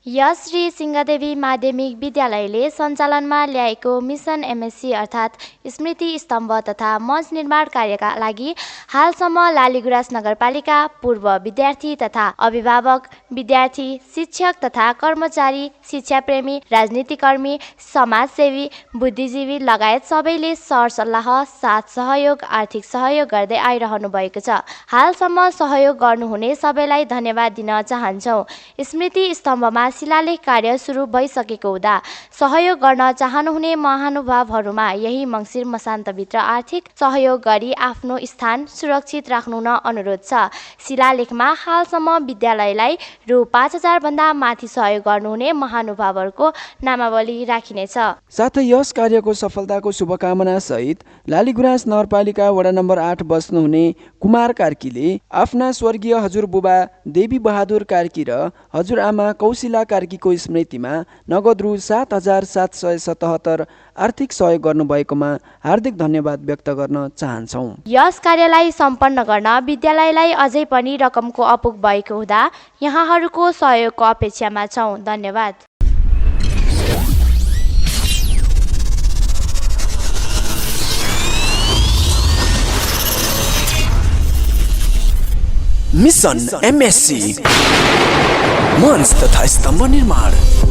यस श्री सिंहदेवी माध्यमिक विद्यालयले सञ्चालनमा ल्याएको मिसन एमएससी अर्थात् स्मृति स्तम्भ तथा मञ्च निर्माण कार्यका लागि हालसम्म लालीगुराँस नगरपालिका पूर्व विद्यार्थी तथा अभिभावक, विद्यार्थी, शिक्षक तथा कर्मचारी, शिक्षाप्रेमी, राजनीतिकर्मी, समाजसेवी, बुद्धिजीवी लगायत सबैले सरसल्लाह, साथ सहयोग, आर्थिक सहयोग गर्दै आइरहनु भएको छ। हालसम्म सहयोग गर्नुहुने सबैलाई धन्यवाद दिन चाहन्छौँ। स्मृति स्तम्भमा शिलालेख कार्य सुरु भइसकेको हुँदा सहयोग गर्न चाहनुहुने महानुभावहरूमा यही मङ्सिर मसान्तभित्र आर्थिक सहयोग गरी आफ्नो स्थान सुरक्षित राख्नु न अनुरोध छ। शिलालेखमा हालसम्म विद्यालयलाई रु 5,000 भन्दा माथि सहयोग गर्नुहुने महानुभावहरूको नामावली राखिनेछ। साथै यस कार्यको सफलताको शुभकामना सहित लालीगुराँस नगरपालिका वडा नम्बर 8 बस्नुहुने कुमार कार्कीले आफ्ना स्वर्गीय हजुरबुबा देवी बहादुर कार्की र हजुरआमा कौशिला कार्कीको स्मृतिमा नगद रु 7,777 आर्थिक सहयोग गर्नुभएकोमा हार्दिक धन्यवाद व्यक्त गर्न चाहन्छौँ। यस कार्यलाई सम्पन्न गर्न विद्यालयलाई अझै पनि रकमको अपुग भएको हुँदा यहाँहरूको सहयोगको अपेक्षामा छौँ। धन्यवाद। मिसन एमएससी मञ्च तथा स्तम्भ निर्माण।